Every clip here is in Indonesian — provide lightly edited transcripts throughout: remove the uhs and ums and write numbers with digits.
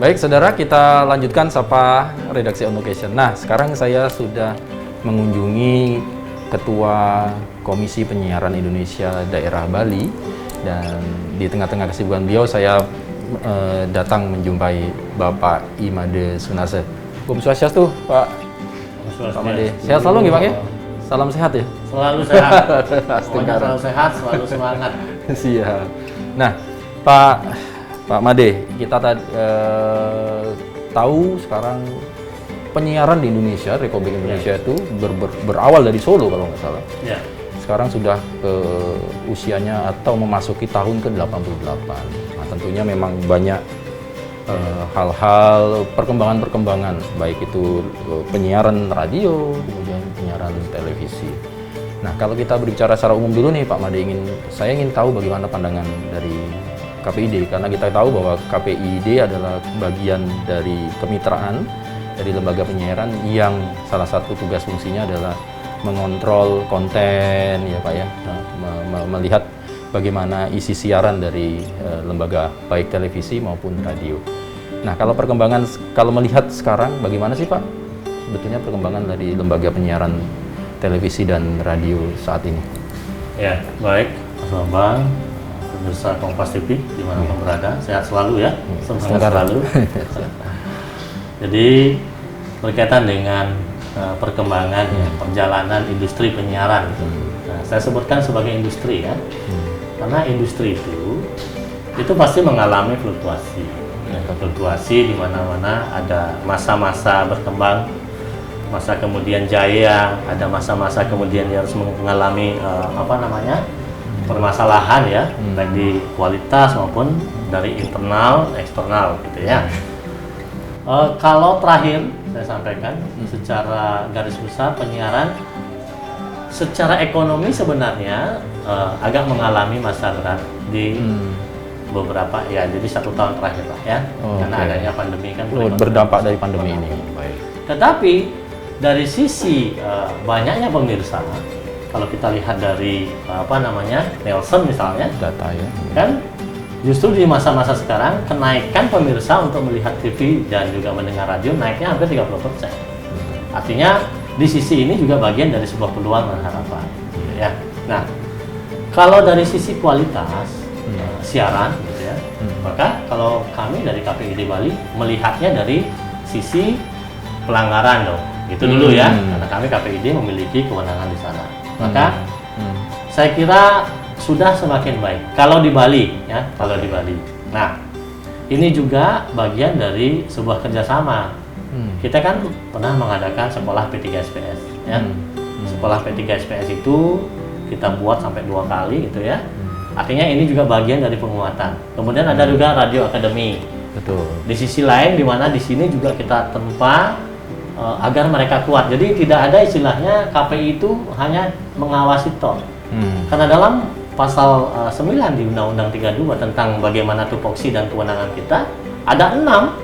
Baik, saudara, kita lanjutkan sapa redaksi On Location. Nah, sekarang saya sudah mengunjungi Ketua Komisi Penyiaran Indonesia Daerah Bali, dan di tengah-tengah kesibukan beliau saya datang menjumpai Bapak Imade Sunarse. Om Swastiastu, Pak. Pak Made. Sehat selalu nggih, Pak ya? Salam sehat ya? Selalu sehat. Pokoknya selalu sehat, selalu semangat. Siap. Nah, Pak Made, kita tahu sekarang penyiaran di Indonesia, Republik Indonesia itu berawal dari Solo kalau nggak salah. Ya. Sekarang sudah usianya atau memasuki tahun ke-88. Nah, tentunya memang banyak hal-hal perkembangan-perkembangan, baik itu penyiaran radio, kemudian penyiaran televisi. Nah, kalau kita berbicara secara umum dulu nih Pak Made, saya ingin tahu bagaimana pandangan dari KPID, karena kita tahu bahwa KPID adalah bagian dari kemitraan dari lembaga penyiaran yang salah satu tugas fungsinya adalah mengontrol konten ya Pak ya, melihat bagaimana isi siaran dari lembaga baik televisi maupun radio. Nah, kalau melihat sekarang bagaimana sih Pak sebetulnya perkembangan dari lembaga penyiaran televisi dan radio saat ini? Ya, baik, Mas Bambang, pemirsa Kompas TV dimanapun berada, sehat selalu ya, semangat selalu. Jadi berkaitan dengan perkembangan perjalanan industri penyiaran, nah, saya sebutkan sebagai industri ya, karena industri itu pasti mengalami fluktuasi, fluktuasi di mana-mana ada masa-masa berkembang, masa kemudian jaya, ada masa-masa kemudian dia harus mengalami permasalahan ya, baik di kualitas maupun dari internal, eksternal gitu ya. Kalau terakhir saya sampaikan secara garis besar penyiaran secara ekonomi sebenarnya agak mengalami masa berat di beberapa ya, jadi 1 tahun terakhir lah ya, karena adanya pandemi kan berdampak dari pandemi ini. Baik. Tetapi dari sisi banyaknya pemirsa, kalau kita lihat dari Nielsen misalnya, Data ya. kan justru di masa-masa sekarang kenaikan pemirsa untuk melihat TV dan juga mendengar radio naiknya hampir 30%. Artinya di sisi ini juga bagian dari sebuah peluang dan harapan. Ya. Nah, kalau dari sisi kualitas siaran gitu ya, maka kalau kami dari KPID Bali melihatnya dari sisi pelanggaran dong. Itu dulu ya, karena kami KPID memiliki kewenangan di sana. Maka saya kira sudah semakin baik kalau di Bali ya, kalau di Bali. Nah, ini juga bagian dari sebuah kerjasama. Kita kan pernah mengadakan sekolah P3SPS ya. Sekolah P3SPS itu kita buat sampai 2 kali gitu ya. Artinya ini juga bagian dari penguatan. Kemudian ada juga Radio Academy. Betul. Di sisi lain di mana di sini juga kita tempa agar mereka kuat. Jadi tidak ada istilahnya KPI itu hanya mengawasi toh. Karena dalam pasal 9 di Undang-Undang 32 tentang bagaimana tupoksi dan kewenangan kita, ada 6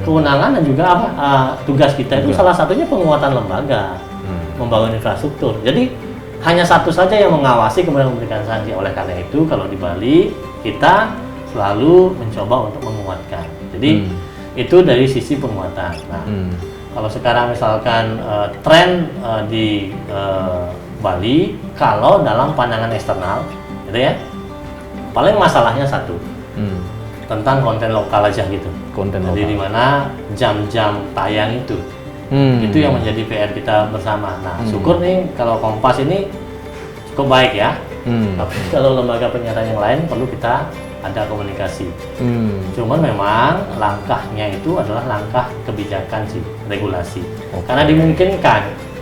kewenangan dan juga tugas kita itu salah satunya penguatan lembaga, membangun infrastruktur. Jadi hanya satu saja yang mengawasi kemudian memberikan sanksi. Oleh karena itu kalau di Bali kita selalu mencoba untuk menguatkan. Jadi itu dari sisi penguatan. Nah, kalau sekarang misalkan tren di Bali, kalau dalam pandangan eksternal, gitu ya, paling masalahnya satu, tentang konten lokal aja gitu. Konten Jadi lokal. di mana jam-jam tayang itu yang menjadi PR kita bersama. Nah, syukur nih kalau Kompas ini cukup baik ya. Tapi kalau lembaga penyiaran yang lain perlu kita ada komunikasi. Cuman memang langkahnya itu adalah langkah kebijakan sih, regulasi. Karena dimungkinkan.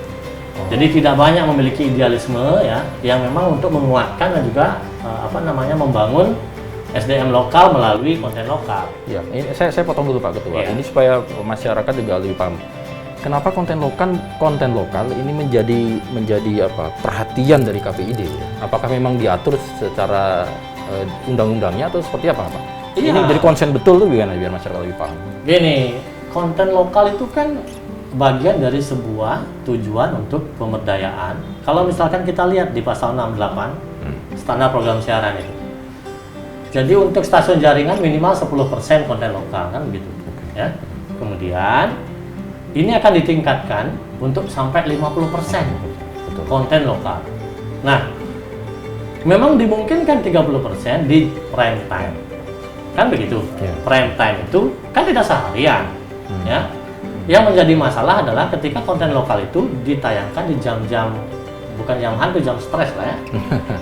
Jadi tidak banyak memiliki idealisme ya, yang memang untuk menguatkan dan juga membangun SDM lokal melalui konten lokal. Ya, ini saya potong dulu Pak Ketua. Ya. Ini supaya masyarakat juga lebih paham. Kenapa konten lokal ini menjadi perhatian dari KPID? Ya? Apakah memang diatur secara undang-undangnya atau seperti apa Pak? Iya. Ini dari konsen betul tuh gimana biar masyarakat lebih paham? Gini, konten lokal itu kan bagian dari sebuah tujuan untuk pemberdayaan. Kalau misalkan kita lihat di pasal 68 standar program siaran itu. Jadi untuk stasiun jaringan minimal 10% konten lokal kan begitu. ya. Kemudian ini akan ditingkatkan untuk sampai 50% Betul. konten lokal. Nah, memang dimungkinkan 30% di prime time. Kan begitu. Iya. Prime time itu kan tidak seharian, ya. Yang menjadi masalah adalah ketika konten lokal itu ditayangkan di jam-jam bukan jam hantu, jam stres lah ya.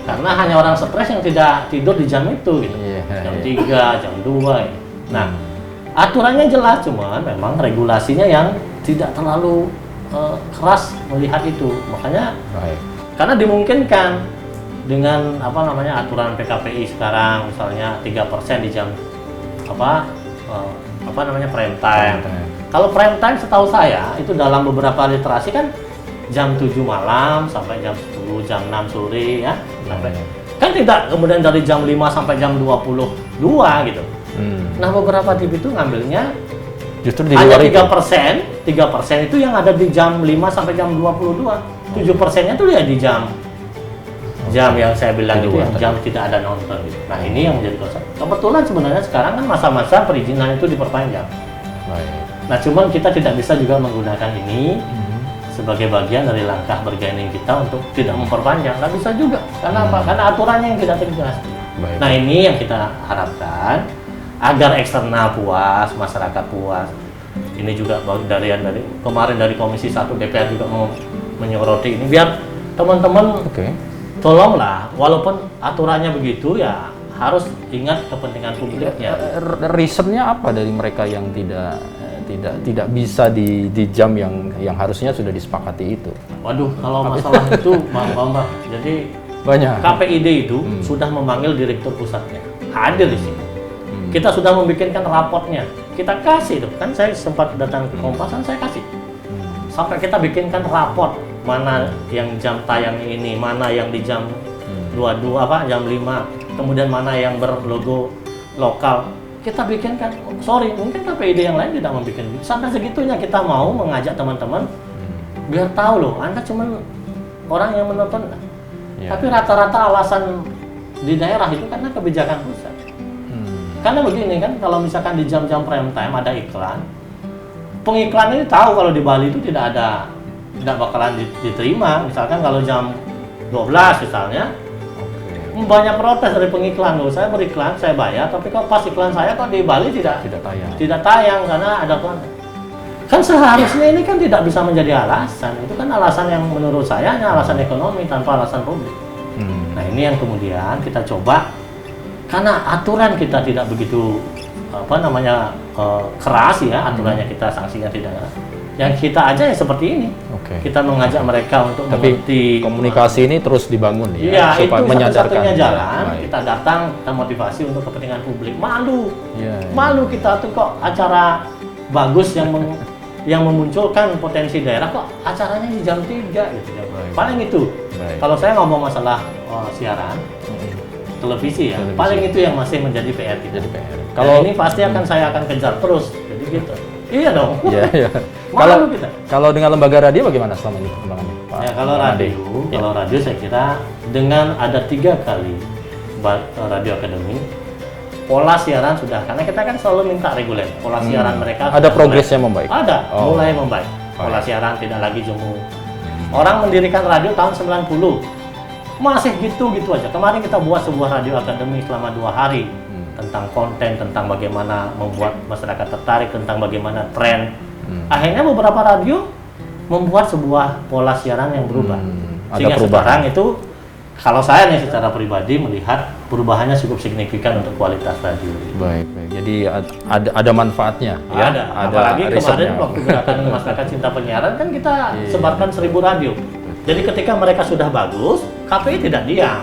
Karena hanya orang stres yang tidak tidur di jam itu gitu. Jam 3, jam 2 gitu. Nah, aturannya jelas, cuman memang regulasinya yang tidak terlalu keras melihat itu. Makanya Baik. karena dimungkinkan dengan aturan PKPI sekarang misalnya 3% di jam prime time. Kalau prime time setahu saya itu dalam beberapa literasi kan jam 7 malam sampai jam 10, jam 6 sore ya. Sampai kan tidak kemudian dari jam 5 sampai jam 22 gitu. Nah, beberapa TV itu ngambilnya Justru di hanya luar itu. 3% itu yang ada di jam 5 sampai jam 22. 7%-nya itu ya di jam yang saya bilang itu yang jam tidak ada nonton gitu. Nah, ini yang menjadi concern. Kebetulan sebenarnya sekarang kan masa-masa perizinan itu diperpanjang. Baik. Nah, cuman kita tidak bisa juga menggunakan ini sebagai bagian dari langkah bargaining kita untuk tidak memperpanjang. Nggak bisa juga. Karena apa? Karena aturannya yang tidak tegas. Baik. Nah, ini yang kita harapkan agar eksternal puas, masyarakat puas. Ini juga dari kemarin dari Komisi 1 DPR juga mau menyoroti ini biar teman-teman Oke. tolonglah, walaupun aturannya begitu ya harus ingat kepentingan publiknya. Reasonnya apa dari mereka yang tidak bisa di jam yang harusnya sudah disepakati itu? Waduh, kalau masalah itu Bang Bambang, jadi Banyak. KPID itu sudah memanggil direktur pusatnya, hadir di sini. Kita sudah membikinkan raportnya, kita kasih tuh, kan saya sempat datang ke Kompas, kan saya kasih. Sampai kita bikinkan raport, mana yang jam tayang ini, mana yang di jam 22, jam 5, kemudian mana yang berlogo lokal. Kita bikinkan, sorry, mungkin KPID yang lain tidak membuat. Sampai segitunya kita mau mengajak teman-teman, biar tahu loh, Anda cuma orang yang menonton. Ya. Tapi rata-rata alasan di daerah itu karena kebijakan pusat. Karena begini kan, kalau misalkan di jam-jam prime time ada iklan, pengiklan ini tahu kalau di Bali itu tidak bakalan diterima. Misalkan kalau jam 12 misalnya, banyak protes dari pengiklan loh. Saya beriklan, saya bayar, tapi kok pas iklan saya kok di Bali tidak tayang karena ada konten. Kan seharusnya ini kan tidak bisa menjadi alasan. Itu kan alasan yang menurut saya hanya alasan ekonomi tanpa alasan publik. Nah, ini yang kemudian kita coba. Karena aturan kita tidak begitu keras ya, aturannya kita sanksinya tidak keras. Yang kita aja ya seperti ini. Kita mengajak mereka untuk mengerti. Komunikasi ini terus dibangun ya, Iya, itu satu-satunya jalan. Baik. Kita datang, kita motivasi untuk kepentingan publik. Malu, Ya. malu kita tuh kok acara bagus yang memunculkan potensi daerah kok acaranya di jam 3 gitu. Baik. Paling itu. Baik. Kalau saya ngomong masalah siaran televisi ya, paling itu yang masih menjadi PR kita. Jadi PR. Kalau ini pasti saya akan kejar terus, jadi gitu. Iya dong. Iya. Malu kita. Kalau dengan lembaga radio bagaimana selama ini perkembangannya, Pak? Ya, kalau radio saya kira dengan ada 3 kali radio akademi, pola siaran sudah, karena kita kan selalu minta reguler. Pola siaran mereka Ada progresnya membaik. Ada, mulai membaik. Pola siaran tidak lagi jemu. Orang mendirikan radio tahun 90. Masih gitu-gitu aja. Kemarin kita buat sebuah radio akademi selama 2 hari tentang konten, tentang bagaimana membuat masyarakat tertarik, tentang bagaimana tren. Akhirnya beberapa radio membuat sebuah pola siaran yang berubah. Sehingga sekarang itu, kalau saya nih secara pribadi melihat perubahannya cukup signifikan untuk kualitas radio. Baik. Jadi ada manfaatnya ya. Ada apalagi kemarin waktu gerakan masyarakat cinta penyiaran kan kita sebarkan 1000 radio. Jadi ketika mereka sudah bagus, KPI tidak diam.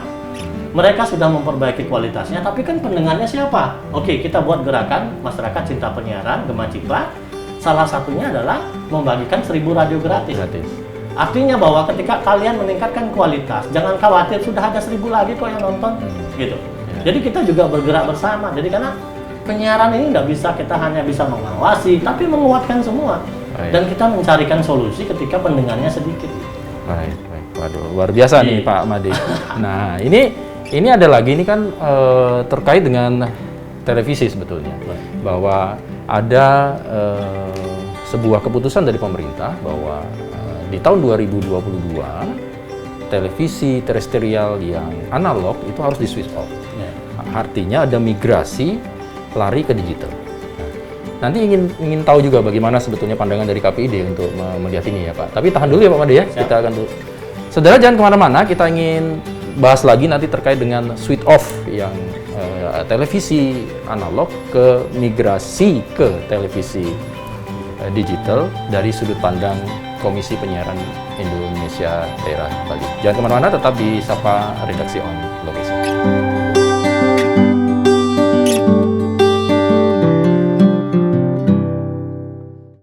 Mereka sudah memperbaiki kualitasnya, tapi kan pendengarnya siapa? Oke, kita buat gerakan masyarakat cinta penyiaran, Gema Cipta. Salah satunya adalah membagikan 1000 radio gratis. Artinya bahwa ketika kalian meningkatkan kualitas, jangan khawatir sudah ada 1000 lagi kok yang nonton, gitu. Jadi kita juga bergerak bersama. Jadi karena penyiaran ini nggak bisa kita hanya bisa mengawasi, tapi menguatkan semua. Dan kita mencarikan solusi ketika pendengarnya sedikit. Baik. Waduh, luar biasa nih Pak Made. Nah, ini ada lagi, ini kan terkait dengan televisi sebetulnya. Bahwa ada sebuah keputusan dari pemerintah bahwa di tahun 2022 televisi terestrial yang analog itu harus di switch off. Ya. Artinya ada migrasi lari ke digital. Nah, nanti ingin tahu juga bagaimana sebetulnya pandangan dari KPID untuk melihat ini ya Pak. Tapi tahan dulu ya Pak Made ya. Siap. Kita akan dulu. Saudara jangan kemana-mana, kita ingin bahas lagi nanti terkait dengan switch off yang televisi analog ke migrasi ke televisi digital dari sudut pandang Komisi Penyiaran Indonesia Daerah Bali. Jangan kemana-mana, tetap di Sapa Redaksi On Location.